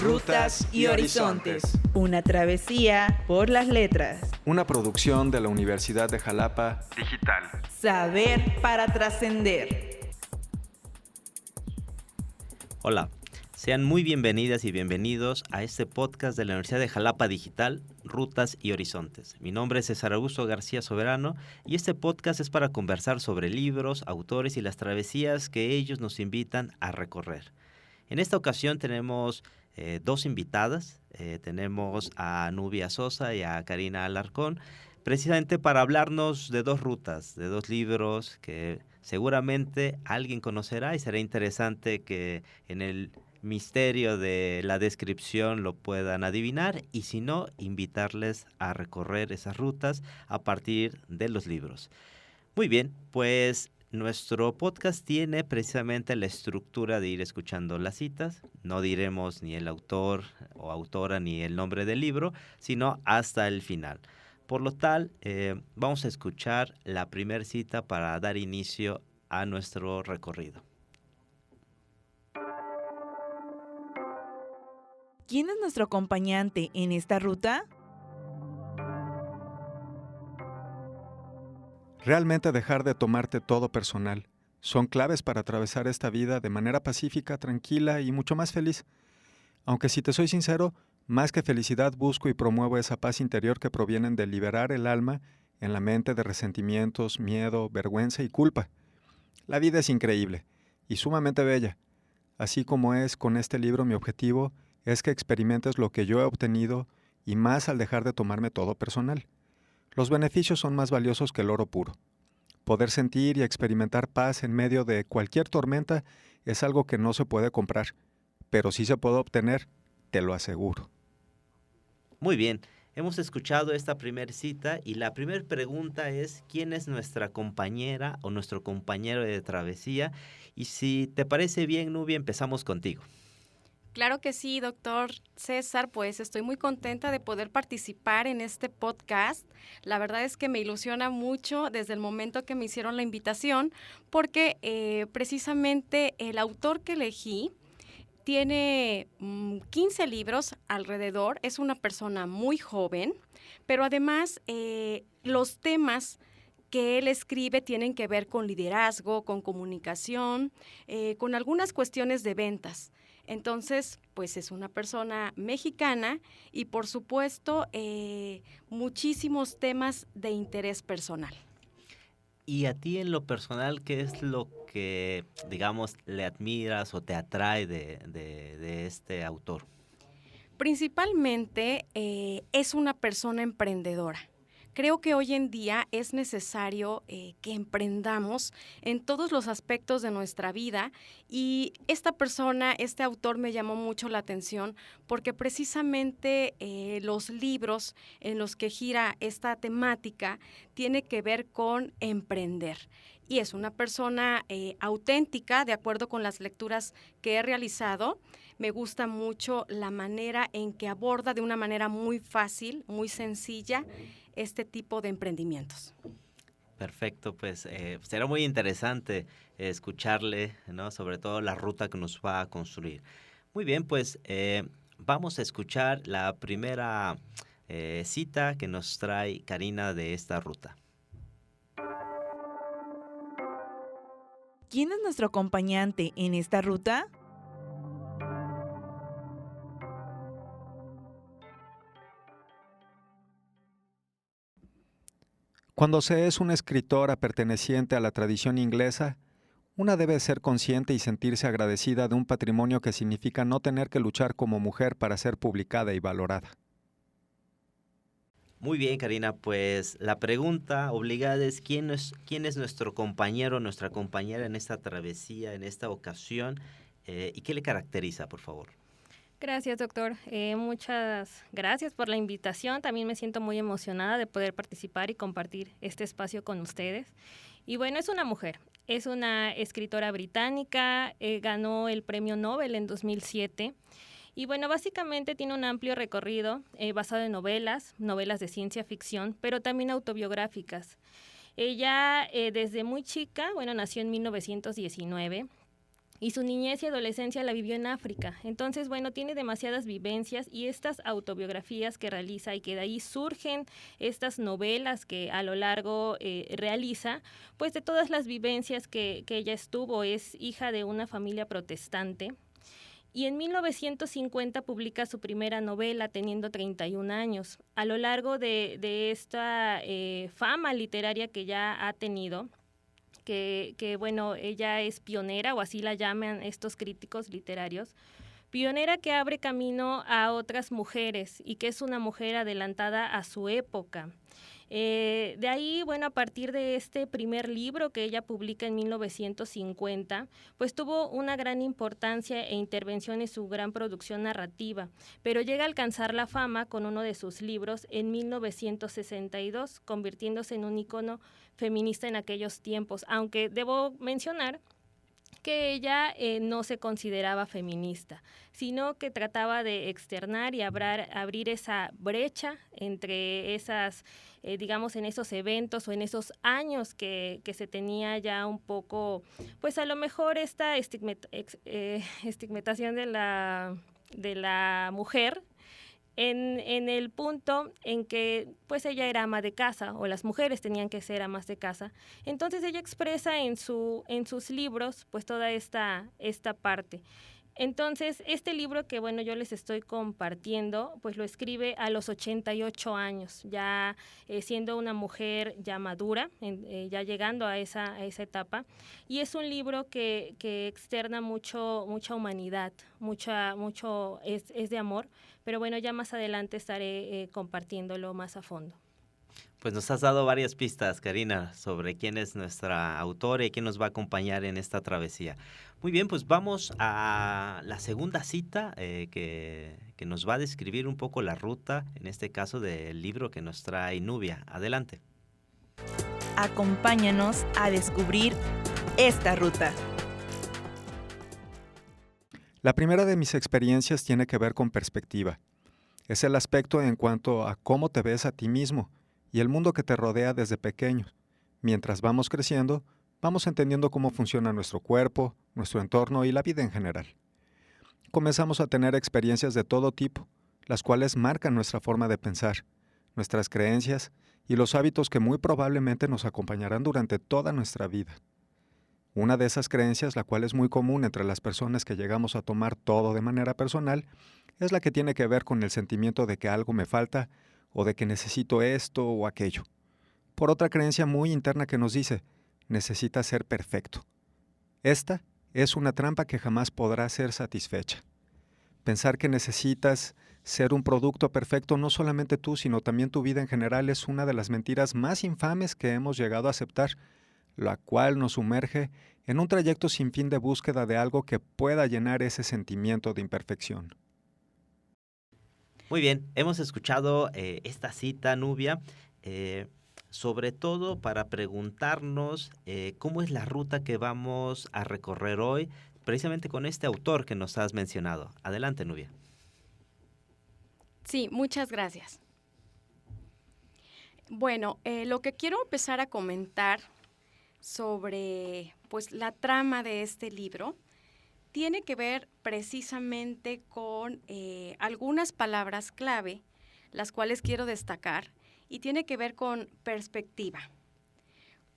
Rutas y Horizontes. Una travesía por las letras. Una producción de la Universidad de Jalapa Digital. Saber para trascender. Hola, sean muy bienvenidas y bienvenidos a este podcast de la Universidad de Jalapa Digital, Rutas y Horizontes. Mi nombre es César Augusto García Soberano y este podcast es para conversar sobre libros, autores y las travesías que ellos nos invitan a recorrer. En esta ocasión tenemos dos invitadas, tenemos a Nubia Sosa y a Karina Alarcón, precisamente para hablarnos de dos rutas, de dos libros que seguramente alguien conocerá y será interesante que en el misterio de la descripción lo puedan adivinar y si no, invitarles a recorrer esas rutas a partir de los libros. Muy bien, pues nuestro podcast tiene precisamente la estructura de ir escuchando las citas. No diremos ni el autor o autora ni el nombre del libro, sino hasta el final. Por lo tal, vamos a escuchar la primera cita para dar inicio a nuestro recorrido. ¿Quién es nuestro acompañante en esta ruta? Realmente dejar de tomarte todo personal son claves para atravesar esta vida de manera pacífica, tranquila y mucho más feliz. Aunque si te soy sincero, más que felicidad busco y promuevo esa paz interior que provienen de liberar el alma en la mente de resentimientos, miedo, vergüenza y culpa. La vida es increíble y sumamente bella. Así como es con este libro, mi objetivo es que experimentes lo que yo he obtenido y más al dejar de tomarme todo personal. Los beneficios son más valiosos que el oro puro. Poder sentir y experimentar paz en medio de cualquier tormenta es algo que no se puede comprar, pero sí se puede obtener, te lo aseguro. Muy bien, hemos escuchado esta primera cita y la primera pregunta es ¿quién es nuestra compañera o nuestro compañero de travesía? Y si te parece bien, Nubia, empezamos contigo. Claro que sí, doctor César, pues estoy muy contenta de poder participar en este podcast. La verdad es que me ilusiona mucho desde el momento que me hicieron la invitación, porque precisamente el autor que elegí tiene 15 libros alrededor, es una persona muy joven, pero además los temas que él escribe tienen que ver con liderazgo, con comunicación, con algunas cuestiones de ventas. Entonces, pues es una persona mexicana y por supuesto muchísimos temas de interés personal. Y a ti en lo personal, ¿qué es lo que, digamos, le admiras o te atrae de este autor? Principalmente es una persona emprendedora. Creo que hoy en día es necesario que emprendamos en todos los aspectos de nuestra vida y esta persona, este autor me llamó mucho la atención porque precisamente los libros en los que gira esta temática tiene que ver con emprender. Y es una persona auténtica, de acuerdo con las lecturas que he realizado. Me gusta mucho la manera en que aborda de una manera muy fácil, muy sencilla, este tipo de emprendimientos. Perfecto, pues será muy interesante escucharle, ¿no? Sobre todo la ruta que nos va a construir. Muy bien, pues vamos a escuchar la primera cita que nos trae Karina de esta ruta. ¿Quién es nuestro acompañante en esta ruta? Cuando se es una escritora perteneciente a la tradición inglesa, una debe ser consciente y sentirse agradecida de un patrimonio que significa no tener que luchar como mujer para ser publicada y valorada. Muy bien, Karina, pues la pregunta obligada es ¿quién es nuestro compañero, nuestra compañera en esta travesía, en esta ocasión? ¿Y qué le caracteriza, por favor? Gracias, doctor. Muchas gracias por la invitación. También me siento muy emocionada de poder participar y compartir este espacio con ustedes. Y bueno, es una mujer, es una escritora británica, ganó el Premio Nobel en 2007. Y bueno, básicamente tiene un amplio recorrido basado en novelas de ciencia ficción, pero también autobiográficas. Ella desde muy chica, bueno, nació en 1919, y su niñez y adolescencia la vivió en África. Entonces, bueno, tiene demasiadas vivencias y estas autobiografías que realiza y que de ahí surgen estas novelas que a lo largo realiza, pues de todas las vivencias que ella estuvo. Es hija de una familia protestante. Y en 1950 publica su primera novela, teniendo 31 años. A lo largo de esta fama literaria que ya ha tenido, que bueno, ella es pionera, o así la llaman estos críticos literarios, pionera que abre camino a otras mujeres y que es una mujer adelantada a su época. De ahí, bueno, a partir de este primer libro que ella publica en 1950, pues tuvo una gran importancia e intervención en su gran producción narrativa, pero llega a alcanzar la fama con uno de sus libros en 1962, convirtiéndose en un ícono feminista en aquellos tiempos, aunque debo mencionar que ella no se consideraba feminista, sino que trataba de externar y abrir esa brecha entre esas, digamos, en esos eventos o en esos años que se tenía ya un poco, pues a lo mejor esta estigmatización de la mujer, en el punto en que pues ella era ama de casa, o las mujeres tenían que ser amas de casa. Entonces ella expresa en sus libros pues toda esta parte. Entonces, este libro que, bueno, yo les estoy compartiendo, pues lo escribe a los 88 años, ya siendo una mujer ya madura, ya llegando a esa etapa. Y es un libro que externa mucha humanidad, es de amor, pero bueno, ya más adelante estaré compartiéndolo más a fondo. Pues nos has dado varias pistas, Karina, sobre quién es nuestra autora y quién nos va a acompañar en esta travesía. Muy bien, pues vamos a la segunda cita que nos va a describir un poco la ruta, en este caso del libro que nos trae Nubia. Adelante. Acompáñanos a descubrir esta ruta. La primera de mis experiencias tiene que ver con perspectiva. Es el aspecto en cuanto a cómo te ves a ti mismo y el mundo que te rodea desde pequeño. Mientras vamos creciendo, vamos entendiendo cómo funciona nuestro cuerpo, nuestro entorno y la vida en general. Comenzamos a tener experiencias de todo tipo, las cuales marcan nuestra forma de pensar, nuestras creencias y los hábitos que muy probablemente nos acompañarán durante toda nuestra vida. Una de esas creencias, la cual es muy común entre las personas que llegamos a tomar todo de manera personal, es la que tiene que ver con el sentimiento de que algo me falta o de que necesito esto o aquello. Por otra creencia muy interna que nos dice, necesitas ser perfecto. Esta es una trampa que jamás podrá ser satisfecha. Pensar que necesitas ser un producto perfecto no solamente tú, sino también tu vida en general es una de las mentiras más infames que hemos llegado a aceptar, la cual nos sumerge en un trayecto sin fin de búsqueda de algo que pueda llenar ese sentimiento de imperfección. Muy bien, hemos escuchado esta cita, Nubia, sobre todo para preguntarnos cómo es la ruta que vamos a recorrer hoy, precisamente con este autor que nos has mencionado. Adelante, Nubia. Sí, muchas gracias. Bueno, lo que quiero empezar a comentar sobre pues, la trama de este libro tiene que ver precisamente con algunas palabras clave, las cuales quiero destacar, y tiene que ver con perspectiva.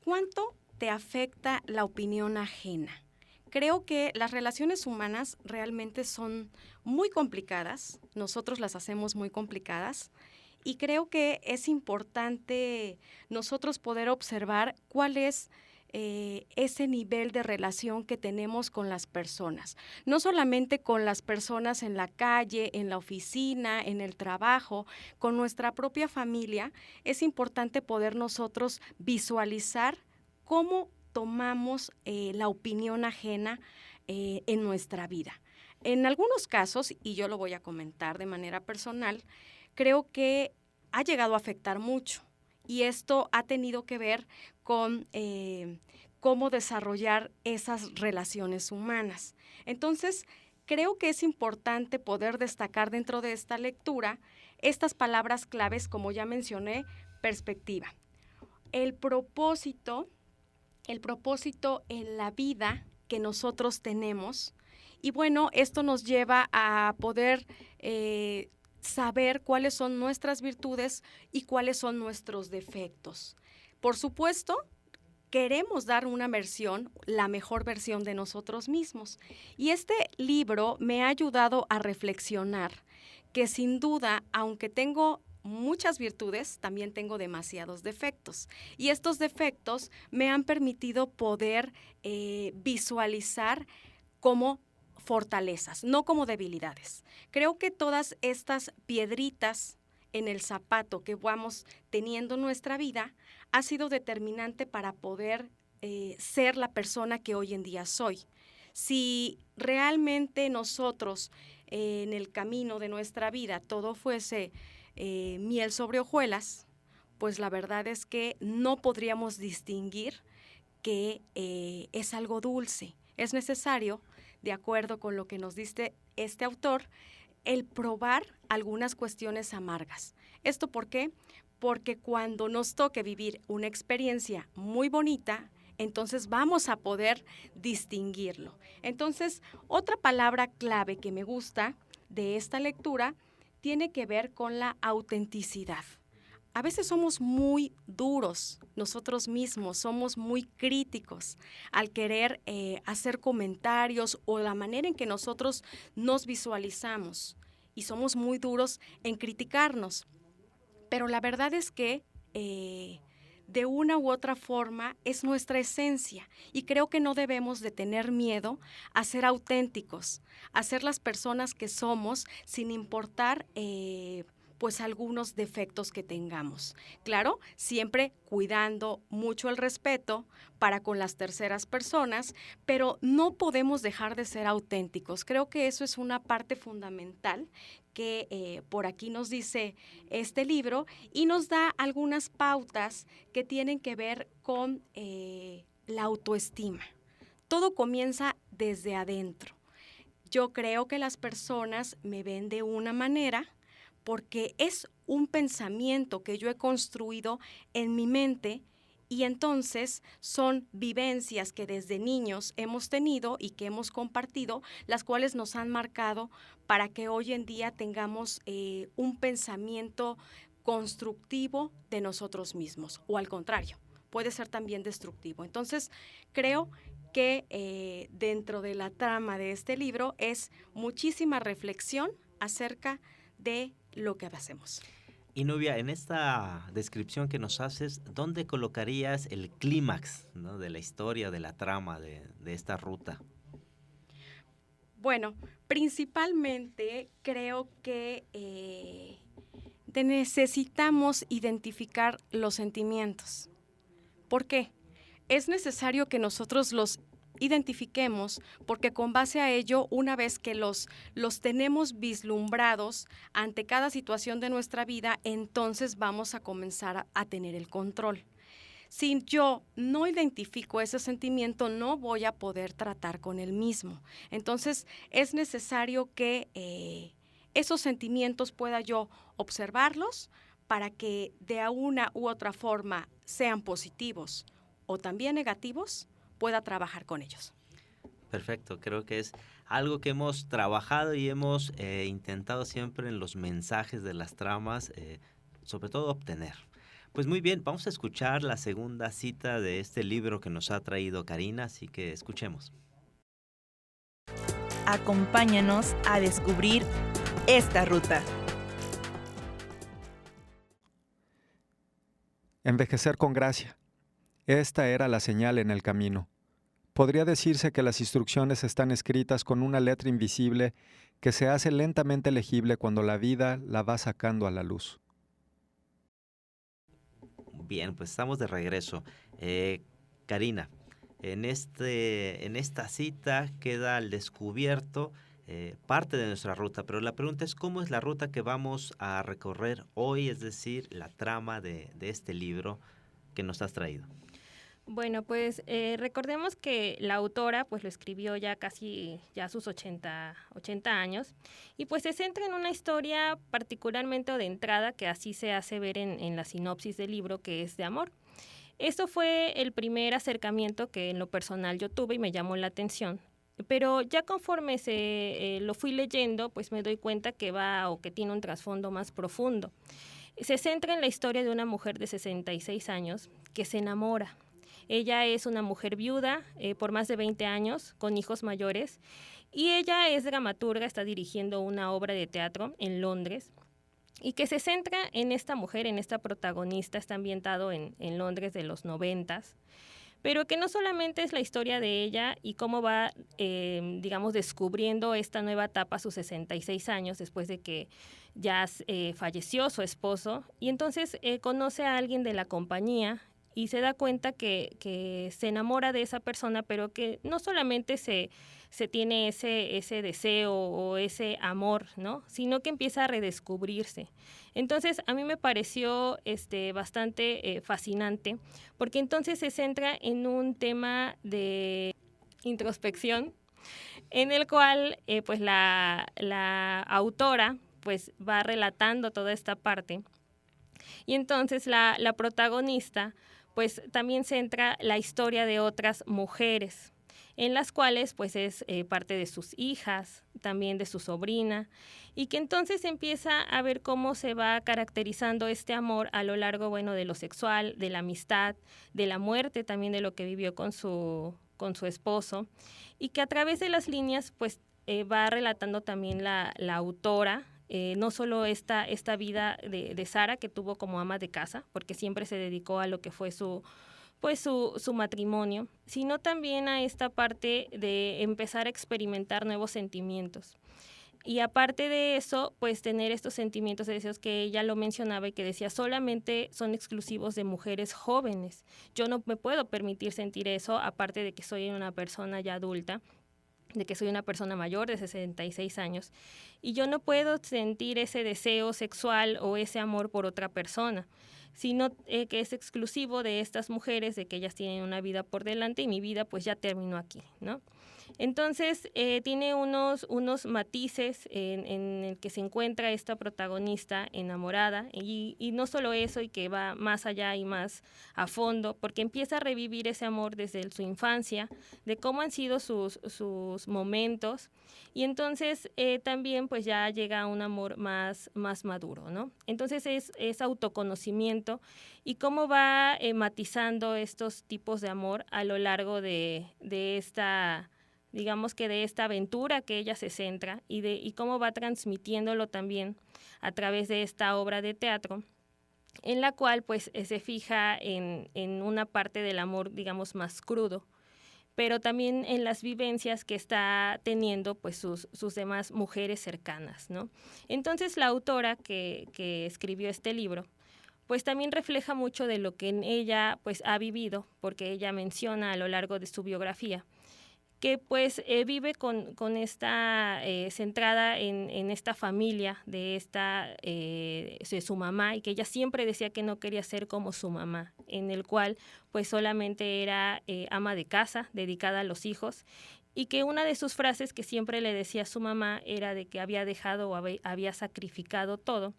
¿Cuánto te afecta la opinión ajena? Creo que las relaciones humanas realmente son muy complicadas, nosotros las hacemos muy complicadas, y creo que es importante nosotros poder observar cuál es ese nivel de relación que tenemos con las personas, no solamente con las personas en la calle, en la oficina, en el trabajo, con nuestra propia familia. Es importante poder nosotros visualizar cómo tomamos la opinión ajena en nuestra vida. En algunos casos, y yo lo voy a comentar de manera personal, creo que ha llegado a afectar mucho. Y esto ha tenido que ver con cómo desarrollar esas relaciones humanas. Entonces, creo que es importante poder destacar dentro de esta lectura estas palabras claves, como ya mencioné, perspectiva. El propósito en la vida que nosotros tenemos. Y bueno, esto nos lleva a poder saber cuáles son nuestras virtudes y cuáles son nuestros defectos. Por supuesto, queremos dar una versión, la mejor versión de nosotros mismos. Y este libro me ha ayudado a reflexionar que sin duda, aunque tengo muchas virtudes, también tengo demasiados defectos. Y estos defectos me han permitido poder visualizar como fortalezas, no como debilidades. Creo que todas estas piedritas en el zapato que vamos teniendo en nuestra vida ha sido determinante para poder ser la persona que hoy en día soy. Si realmente nosotros en el camino de nuestra vida todo fuese miel sobre hojuelas, pues la verdad es que no podríamos distinguir que es algo dulce. Es necesario, de acuerdo con lo que nos dice este autor, el probar algunas cuestiones amargas. ¿Esto por qué? Porque cuando nos toque vivir una experiencia muy bonita, entonces vamos a poder distinguirlo. Entonces, otra palabra clave que me gusta de esta lectura tiene que ver con la autenticidad. A veces somos muy duros nosotros mismos, somos muy críticos al querer hacer comentarios o la manera en que nosotros nos visualizamos y somos muy duros en criticarnos. Pero la verdad es que de una u otra forma es nuestra esencia y creo que no debemos de tener miedo a ser auténticos, a ser las personas que somos sin importar pues algunos defectos que tengamos. Claro, siempre cuidando mucho el respeto para con las terceras personas, pero no podemos dejar de ser auténticos. Creo que eso es una parte fundamental que por aquí nos dice este libro y nos da algunas pautas que tienen que ver con la autoestima. Todo comienza desde adentro. Yo creo que las personas me ven de una manera porque es un pensamiento que yo he construido en mi mente y entonces son vivencias que desde niños hemos tenido y que hemos compartido, las cuales nos han marcado para que hoy en día tengamos un pensamiento constructivo de nosotros mismos, o al contrario, puede ser también destructivo. Entonces, creo que dentro de la trama de este libro es muchísima reflexión acerca de lo que hacemos. Y Nubia, en esta descripción que nos haces, ¿dónde colocarías el clímax, ¿no?, de la historia, de la trama de esta ruta? Bueno, principalmente creo que necesitamos identificar los sentimientos. ¿Por qué? Es necesario que nosotros los identifiquemos porque con base a ello, una vez que los tenemos vislumbrados ante cada situación de nuestra vida, entonces vamos a comenzar a tener el control. Si yo no identifico ese sentimiento, no voy a poder tratar con el mismo. Entonces, es necesario que esos sentimientos pueda yo observarlos para que de una u otra forma sean positivos o también negativos, pueda trabajar con ellos. Perfecto, creo que es algo que hemos trabajado y hemos intentado siempre en los mensajes de las tramas, sobre todo obtener. Pues muy bien, vamos a escuchar la segunda cita de este libro que nos ha traído Karina, así que escuchemos. Acompáñanos a descubrir esta ruta. Envejecer con gracia. Esta era la señal en el camino. Podría decirse que las instrucciones están escritas con una letra invisible que se hace lentamente legible cuando la vida la va sacando a la luz. Bien, pues estamos de regreso. Karina, en esta cita queda al descubierto parte de nuestra ruta, pero la pregunta es ¿cómo es la ruta que vamos a recorrer hoy? Es decir, la trama de este libro que nos has traído. Bueno, pues recordemos que la autora pues lo escribió ya casi a sus 80 años y pues se centra en una historia particularmente de entrada que así se hace ver en la sinopsis del libro, que es de amor. Esto fue el primer acercamiento que en lo personal yo tuve y me llamó la atención. Pero ya conforme lo fui leyendo, pues me doy cuenta que que tiene un trasfondo más profundo. Se centra en la historia de una mujer de 66 años que se enamora. Ella es una mujer viuda por más de 20 años, con hijos mayores, y ella es dramaturga, está dirigiendo una obra de teatro en Londres, y que se centra en esta mujer, en esta protagonista. Está ambientado en Londres de los 90s, pero que no solamente es la historia de ella y cómo va, digamos, descubriendo esta nueva etapa a sus 66 años, después de que ya falleció su esposo, y entonces conoce a alguien de la compañía y se da cuenta que se enamora de esa persona, pero que no solamente se tiene ese deseo o ese amor, ¿no? Sino que empieza a redescubrirse. Entonces, a mí me pareció bastante fascinante, porque entonces se centra en un tema de introspección, en el cual pues la autora pues va relatando toda esta parte. Y entonces la protagonista pues también centra la historia de otras mujeres, en las cuales pues es parte de sus hijas, también de su sobrina, y que entonces empieza a ver cómo se va caracterizando este amor a lo largo, bueno, de lo sexual, de la amistad, de la muerte también, de lo que vivió con su esposo, y que a través de las líneas pues va relatando también la autora, no solo esta vida de Sara, que tuvo como ama de casa, porque siempre se dedicó a lo que fue su matrimonio, sino también a esta parte de empezar a experimentar nuevos sentimientos. Y aparte de eso, pues tener estos sentimientos de deseos que ella lo mencionaba y que decía solamente son exclusivos de mujeres jóvenes. Yo no me puedo permitir sentir eso, aparte de que soy una persona ya adulta, de que soy una persona mayor de 66 años, y yo no puedo sentir ese deseo sexual o ese amor por otra persona, sino que es exclusivo de estas mujeres, de que ellas tienen una vida por delante y mi vida pues ya terminó aquí, ¿no? Entonces, tiene unos matices en el que se encuentra esta protagonista enamorada y no solo eso, y que va más allá y más a fondo, porque empieza a revivir ese amor desde su infancia, de cómo han sido sus momentos, y entonces también pues ya llega a un amor más maduro, ¿no? Entonces es autoconocimiento y cómo va matizando estos tipos de amor a lo largo de esta, digamos que de esta aventura que ella se centra, y cómo va transmitiéndolo también a través de esta obra de teatro, en la cual pues se fija en una parte del amor, digamos, más crudo, pero también en las vivencias que está teniendo pues sus demás mujeres cercanas, ¿no? Entonces la autora que escribió este libro pues también refleja mucho de lo que en ella pues ha vivido, porque ella menciona a lo largo de su biografía que pues vive con esta centrada en esta familia de su mamá, y que ella siempre decía que no quería ser como su mamá, en el cual pues solamente era ama de casa, dedicada a los hijos, y que una de sus frases que siempre le decía a su mamá era de que había dejado o había sacrificado todo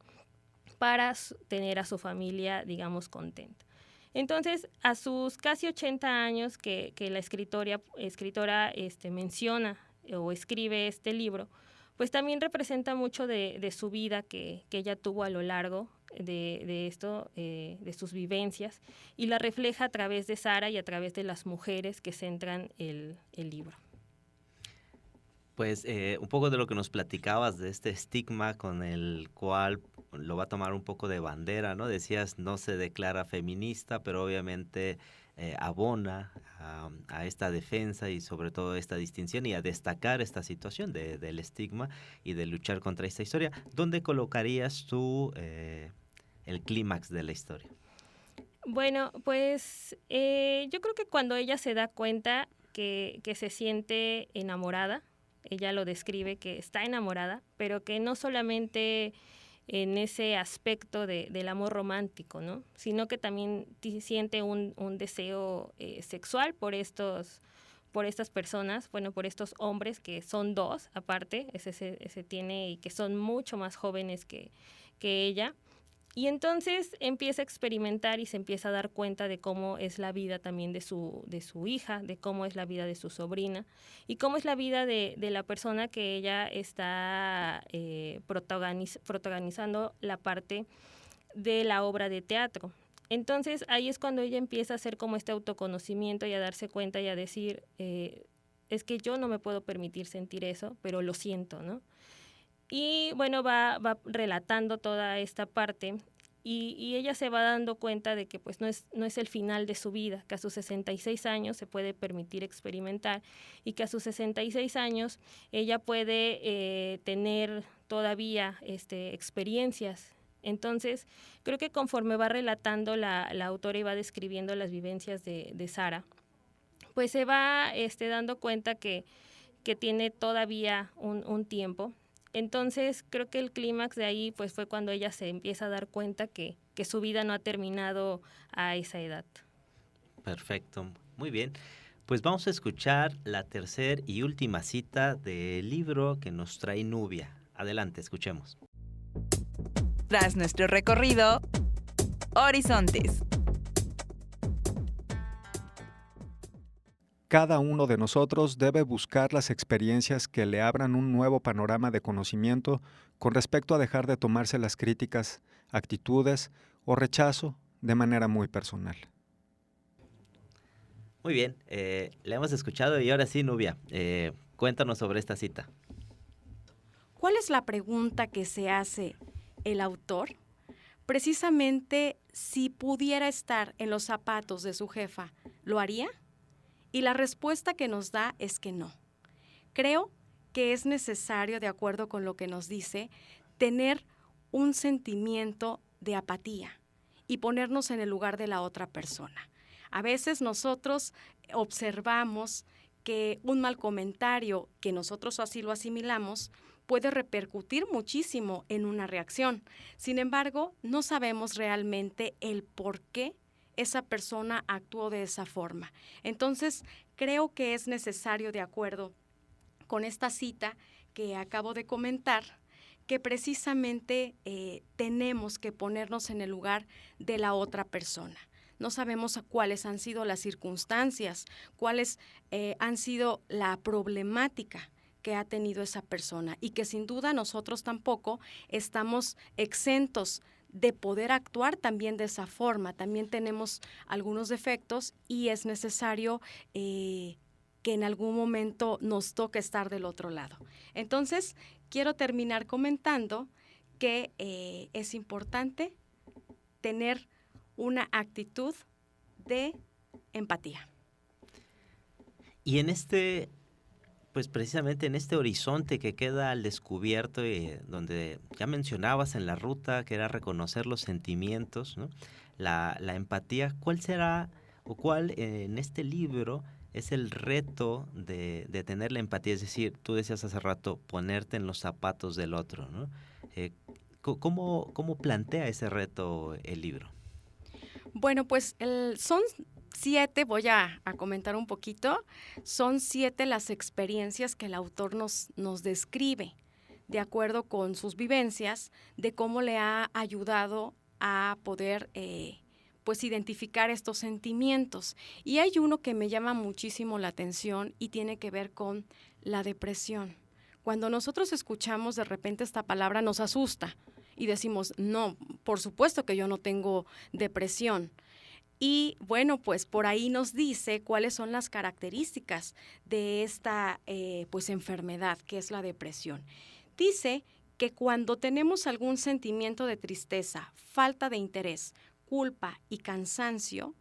para tener a su familia, digamos, contenta. Entonces, a sus casi 80 años que la escritora menciona o escribe este libro, pues también representa mucho de su vida que ella tuvo a lo largo de sus vivencias, y la refleja a través de Sara y a través de las mujeres que centran el libro. Pues un poco de lo que nos platicabas de este estigma con el cual lo va a tomar un poco de bandera, ¿no? Decías, no se declara feminista, pero obviamente abona a esta defensa y sobre todo esta distinción y a destacar esta situación del estigma y de luchar contra esta historia. ¿Dónde colocarías tú el clímax de la historia? Bueno, pues yo creo que cuando ella se da cuenta que se siente enamorada, ella lo describe que está enamorada, pero que no solamente en ese aspecto del amor romántico, ¿no? Sino que también siente un deseo sexual por estas personas, bueno, por estos hombres, que son dos aparte, ese tiene, y que son mucho más jóvenes que ella, Y entonces empieza a experimentar y se empieza a dar cuenta de cómo es la vida también de su hija, de cómo es la vida de su sobrina y cómo es la vida de la persona que ella está protagonizando la parte de la obra de teatro. Entonces ahí es cuando ella empieza a hacer como este autoconocimiento y a darse cuenta y a decir, es que yo no me puedo permitir sentir eso, pero lo siento, ¿no? Y bueno, va relatando toda esta parte y ella se va dando cuenta de que pues no es el final de su vida, que a sus 66 años se puede permitir experimentar y que a sus 66 años ella puede tener todavía experiencias. Entonces, creo que conforme va relatando la autora y va describiendo las vivencias de Sara, pues se va dando cuenta que tiene todavía un tiempo. Entonces, creo que el clímax de ahí pues fue cuando ella se empieza a dar cuenta que su vida no ha terminado a esa edad. Perfecto, muy bien. Pues vamos a escuchar la tercera y última cita del libro que nos trae Nubia. Adelante, escuchemos. Tras nuestro recorrido, Horizontes. Cada uno de nosotros debe buscar las experiencias que le abran un nuevo panorama de conocimiento con respecto a dejar de tomarse las críticas, actitudes o rechazo de manera muy personal. Muy bien, la hemos escuchado y ahora sí, Nubia, cuéntanos sobre esta cita. ¿Cuál es la pregunta que se hace el autor? Precisamente, si pudiera estar en los zapatos de su jefa, ¿lo haría? Y la respuesta que nos da es que no. Creo que es necesario, de acuerdo con lo que nos dice, tener un sentimiento de apatía y ponernos en el lugar de la otra persona. A veces nosotros observamos que un mal comentario, que nosotros así lo asimilamos, puede repercutir muchísimo en una reacción. Sin embargo, no sabemos realmente el por qué esa persona actuó de esa forma. Entonces, creo que es necesario, de acuerdo con esta cita que acabo de comentar, que precisamente tenemos que ponernos en el lugar de la otra persona. No sabemos cuáles han sido las circunstancias, cuáles han sido la problemática que ha tenido esa persona y que sin duda nosotros tampoco estamos exentos de poder actuar también de esa forma. También tenemos algunos defectos y es necesario que en algún momento nos toque estar del otro lado. Entonces, quiero terminar comentando que es importante tener una actitud de empatía. Y pues precisamente en este horizonte que queda al descubierto, donde ya mencionabas en la ruta, que era reconocer los sentimientos, ¿no? La empatía, ¿cuál será o cuál en este libro es el reto de tener la empatía? Es decir, tú decías hace rato, ponerte en los zapatos del otro, ¿no? ¿Cómo plantea ese reto el libro? Bueno, pues son 7, voy a comentar un poquito, son 7 las experiencias que el autor nos describe, de acuerdo con sus vivencias, de cómo le ha ayudado a poder pues identificar estos sentimientos. Y hay uno que me llama muchísimo la atención y tiene que ver con la depresión. Cuando nosotros escuchamos de repente esta palabra nos asusta y decimos, no, por supuesto que yo no tengo depresión. Y bueno, pues por ahí nos dice cuáles son las características de esta pues enfermedad, que es la depresión. Dice que cuando tenemos algún sentimiento de tristeza, falta de interés, culpa y cansancio,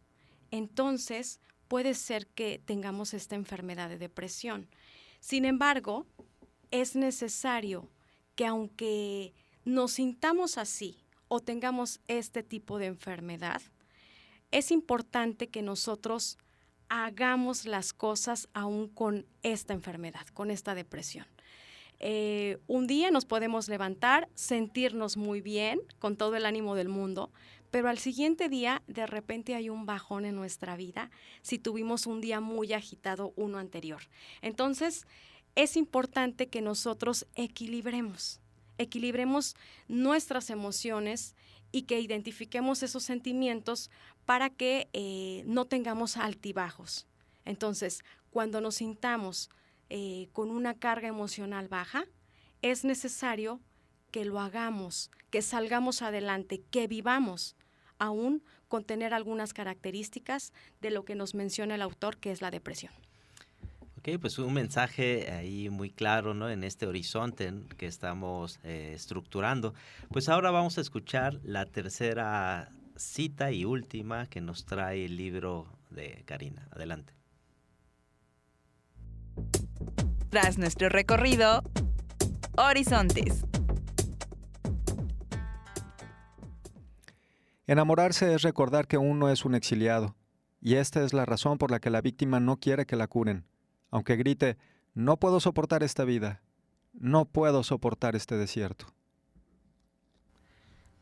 entonces puede ser que tengamos esta enfermedad de depresión. Sin embargo, es necesario que aunque nos sintamos así o tengamos este tipo de enfermedad, es importante que nosotros hagamos las cosas aún con esta enfermedad, con esta depresión. Un día nos podemos levantar, sentirnos muy bien, con todo el ánimo del mundo, pero al siguiente día de repente hay un bajón en nuestra vida si tuvimos un día muy agitado uno anterior. Entonces, es importante que nosotros equilibremos equilibremos nuestras emociones y que identifiquemos esos sentimientos para que no tengamos altibajos. Entonces, cuando nos sintamos con una carga emocional baja, es necesario que lo hagamos, que salgamos adelante, que vivamos, aún con tener algunas características de lo que nos menciona el autor, que es la depresión. Ok, pues un mensaje ahí muy claro, ¿no? En este horizonte que estamos estructurando. Pues ahora vamos a escuchar la tercera cita y última que nos trae el libro de Karina. Adelante. Tras nuestro recorrido, Horizontes. Enamorarse es recordar que uno es un exiliado, y esta es la razón por la que la víctima no quiere que la curen, aunque grite, no puedo soportar esta vida, no puedo soportar este desierto.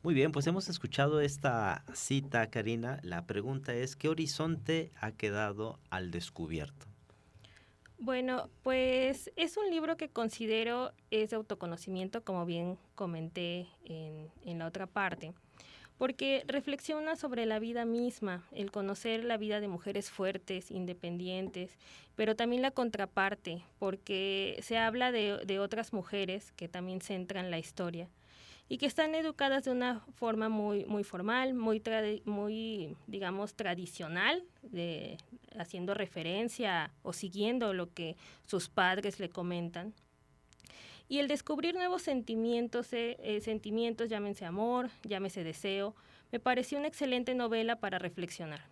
Muy bien, pues hemos escuchado esta cita, Karina. La pregunta es, ¿qué horizonte ha quedado al descubierto? Bueno, pues es un libro que considero es de autoconocimiento, como bien comenté en la otra parte, porque reflexiona sobre la vida misma, el conocer la vida de mujeres fuertes, independientes, pero también la contraparte, porque se habla de otras mujeres que también centran la historia y que están educadas de una forma muy formal, muy digamos, tradicional, haciendo referencia o siguiendo lo que sus padres le comentan. Y el descubrir nuevos sentimientos, llámense amor, llámese deseo, me pareció una excelente novela para reflexionar.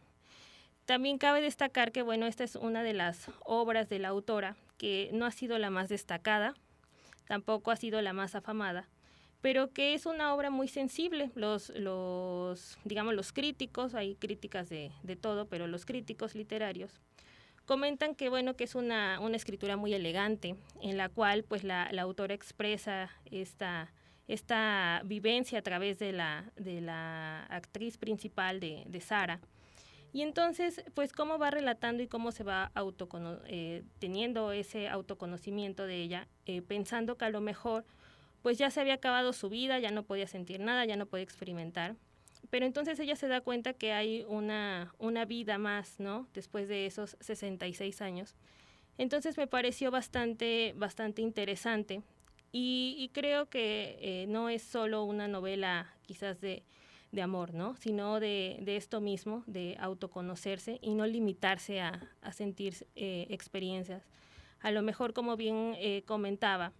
También cabe destacar que, bueno, esta es una de las obras de la autora que no ha sido la más destacada, tampoco ha sido la más afamada, pero que es una obra muy sensible. Los críticos, hay críticas de todo, pero los críticos literarios comentan que, bueno, que es una escritura muy elegante, en la cual pues la autora expresa esta vivencia a través de la actriz principal de Sara. Y entonces, pues cómo va relatando y cómo se va teniendo ese autoconocimiento de ella, pensando que a lo mejor pues ya se había acabado su vida, ya no podía sentir nada, ya no podía experimentar. Pero entonces ella se da cuenta que hay una vida más, ¿no? Después de esos 66 años. Entonces me pareció bastante interesante y creo que no es solo una novela quizás de amor, ¿no? Sino de esto mismo, de autoconocerse y no limitarse a sentir experiencias. A lo mejor, como bien comentaba,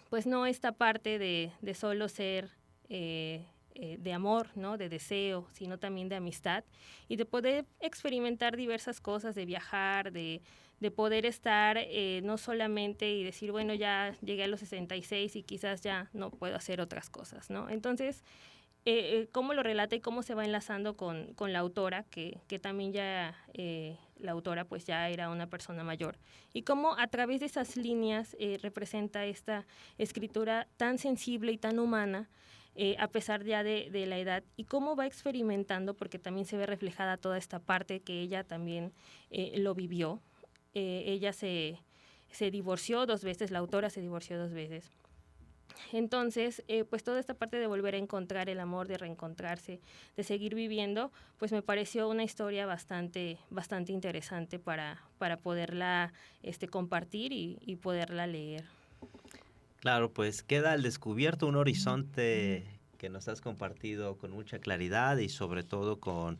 pues no esta parte de solo ser de amor, ¿no? De deseo, sino también de amistad y de poder experimentar diversas cosas, de viajar, de poder estar no solamente y decir, bueno, ya llegué a los 66 y quizás ya no puedo hacer otras cosas, ¿no? Entonces, cómo lo relata y cómo se va enlazando con la autora, que también ya la autora pues ya era una persona mayor, y cómo a través de esas líneas representa esta escritura tan sensible y tan humana, a pesar ya de la edad, y cómo va experimentando, porque también se ve reflejada toda esta parte que ella también lo vivió. Ella se divorció 2 veces, la autora se divorció 2 veces. Entonces, pues toda esta parte de volver a encontrar el amor, de reencontrarse, de seguir viviendo, pues me pareció una historia bastante interesante para poderla compartir y poderla leer. Claro, pues queda al descubierto un horizonte que nos has compartido con mucha claridad y sobre todo con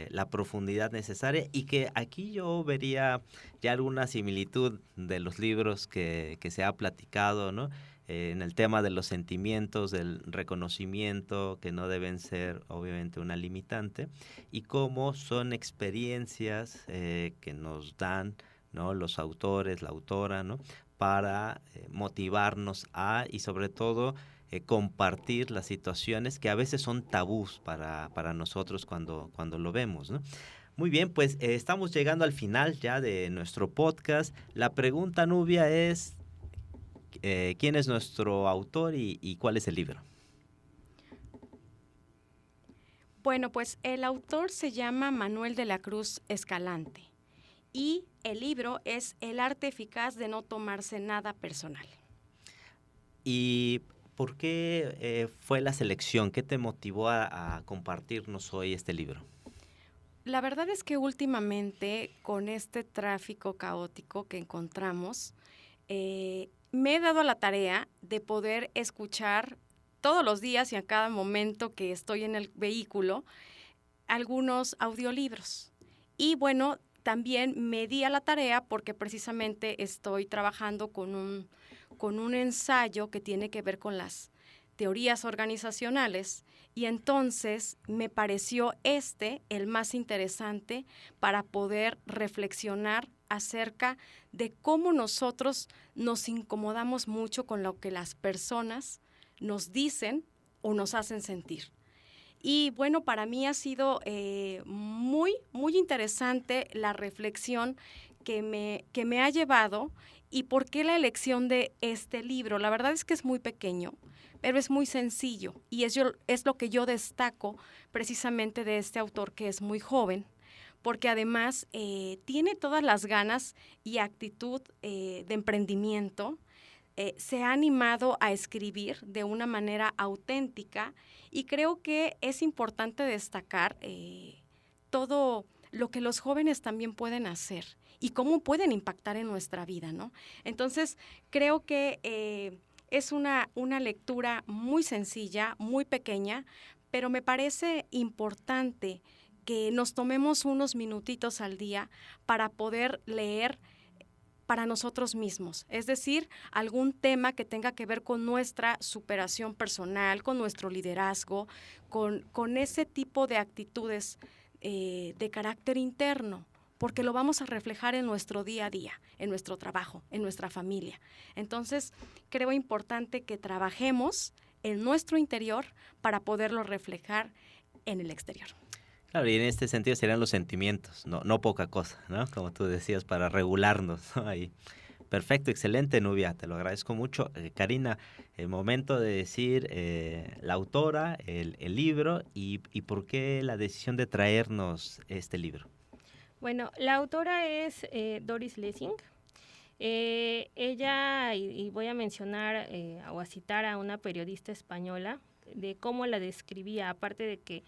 la profundidad necesaria, y que aquí yo vería ya alguna similitud de los libros que se ha platicado, ¿no? En el tema de los sentimientos, del reconocimiento, que no deben ser obviamente una limitante, y cómo son experiencias que nos dan, ¿no? Los autores, la autora, ¿no? Para motivarnos y sobre todo compartir las situaciones que a veces son tabús para nosotros cuando lo vemos, ¿no? Muy bien, pues estamos llegando al final ya de nuestro podcast. La pregunta, Nubia, es ¿quién es nuestro autor y cuál es el libro? Bueno, pues el autor se llama Manuel de la Cruz Escalante y el libro es El arte eficaz de no tomarse nada personal. Y ¿por qué fue la selección? ¿Qué te motivó a compartirnos hoy este libro? La verdad es que últimamente, con este tráfico caótico que encontramos, me he dado a la tarea de poder escuchar todos los días y a cada momento que estoy en el vehículo algunos audiolibros. Y bueno, también me di a la tarea porque precisamente estoy trabajando con un ensayo que tiene que ver con las teorías organizacionales, y entonces me pareció el más interesante para poder reflexionar acerca de cómo nosotros nos incomodamos mucho con lo que las personas nos dicen o nos hacen sentir. Y bueno, para mí ha sido muy, muy interesante la reflexión que me ha llevado. ¿Y por qué la elección de este libro? La verdad es que es muy pequeño, pero es muy sencillo, y es lo que yo destaco precisamente de este autor, que es muy joven, porque además tiene todas las ganas y actitud de emprendimiento. Se ha animado a escribir de una manera auténtica, y creo que es importante destacar todo lo que los jóvenes también pueden hacer y cómo pueden impactar en nuestra vida, ¿no? Entonces, creo que es una lectura muy sencilla, muy pequeña, pero me parece importante que nos tomemos unos minutitos al día para poder leer para nosotros mismos, es decir, algún tema que tenga que ver con nuestra superación personal, con nuestro liderazgo, con ese tipo de actitudes de carácter interno, porque lo vamos a reflejar en nuestro día a día, en nuestro trabajo, en nuestra familia. Entonces, creo importante que trabajemos en nuestro interior para poderlo reflejar en el exterior. Claro, y en este sentido serían los sentimientos, no poca cosa, ¿no? Como tú decías, para regularnos, ¿no? Ahí. Perfecto, excelente, Nubia, te lo agradezco mucho. Karina, el momento de decir la autora, el libro y por qué la decisión de traernos este libro. Bueno, la autora es Doris Lessing. Ella, y voy a mencionar o a citar a una periodista española, de cómo la describía, aparte de que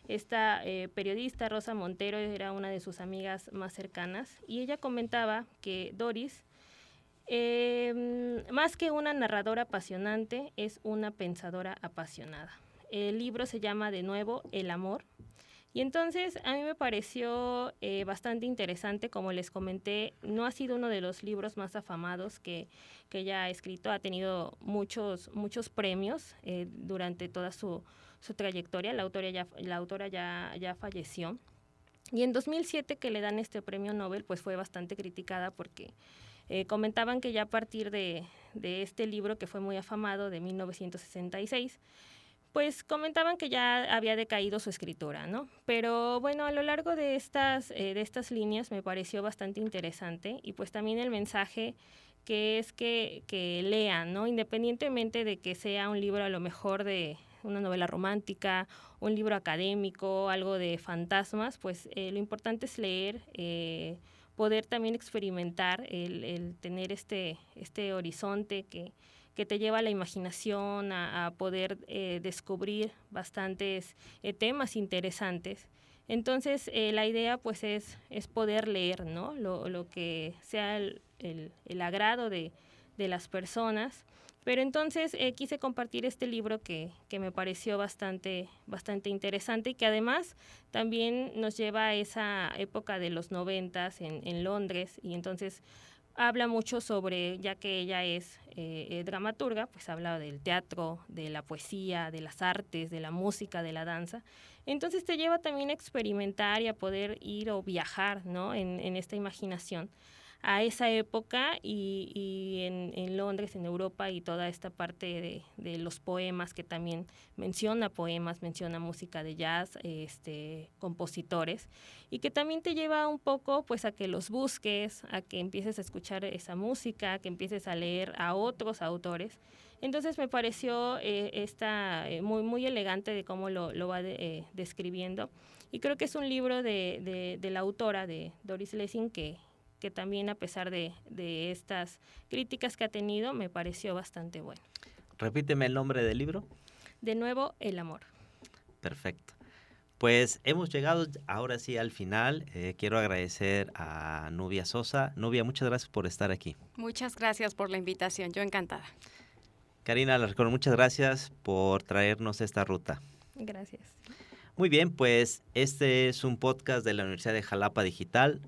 esta periodista, Rosa Montero, era una de sus amigas más cercanas, y ella comentaba que Doris, más que una narradora apasionante, es una pensadora apasionada. El libro se llama de nuevo El amor. Y entonces a mí me pareció bastante interesante. Como les comenté, no ha sido uno de los libros más afamados que ella ha escrito. Ha tenido muchos premios durante toda su trayectoria. La autora ya falleció. Y en 2007, que le dan este premio Nobel, pues fue bastante criticada porque comentaban que ya a partir de este libro, que fue muy afamado, de 1966, pues comentaban que ya había decaído su escritura, ¿no? Pero bueno, a lo largo de estas líneas me pareció bastante interesante, y pues también el mensaje que es que lean, ¿no? Independientemente de que sea un libro a lo mejor de una novela romántica, un libro académico, algo de fantasmas, pues lo importante es leer, poder también experimentar, el tener este horizonte que te lleva a la imaginación, a poder descubrir bastantes temas interesantes. Entonces, la idea pues es poder leer, ¿no? Lo que sea el agrado de las personas. Pero entonces quise compartir este libro que me pareció bastante interesante, y que además también nos lleva a esa época de los 90s en Londres, y entonces habla mucho sobre, ya que ella es dramaturga, pues habla del teatro, de la poesía, de las artes, de la música, de la danza. Entonces te lleva también a experimentar y a poder ir o viajar, ¿no? en esta imaginación a esa época, y en Londres, en Europa, y toda esta parte de los poemas, que también menciona poemas, menciona música de jazz, compositores, y que también te lleva un poco pues a que los busques, a que empieces a escuchar esa música, que empieces a leer a otros autores. Entonces me pareció muy, muy elegante de cómo lo va describiendo, y creo que es un libro de la autora, de Doris Lessing, que también, a pesar de estas críticas que ha tenido, me pareció bastante bueno. Repíteme el nombre del libro. De nuevo, el amor. Perfecto. Pues hemos llegado ahora sí al final. Quiero agradecer a Nubia Sosa. Nubia, muchas gracias por estar aquí. Muchas gracias por la invitación, yo encantada. Karina Alarcón, muchas gracias por traernos esta ruta. Gracias. Muy bien, pues este es un podcast de la Universidad de Jalapa Digital,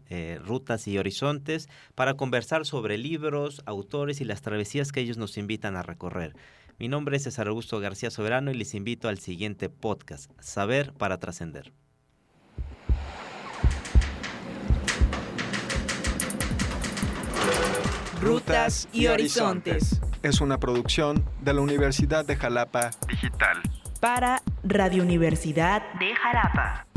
Rutas y Horizontes, para conversar sobre libros, autores y las travesías que ellos nos invitan a recorrer. Mi nombre es César Augusto García Soberano y les invito al siguiente podcast, Saber para Trascender. Rutas y Horizontes. Es una producción de la Universidad de Jalapa Digital. Para Radio Universidad de Jalapa.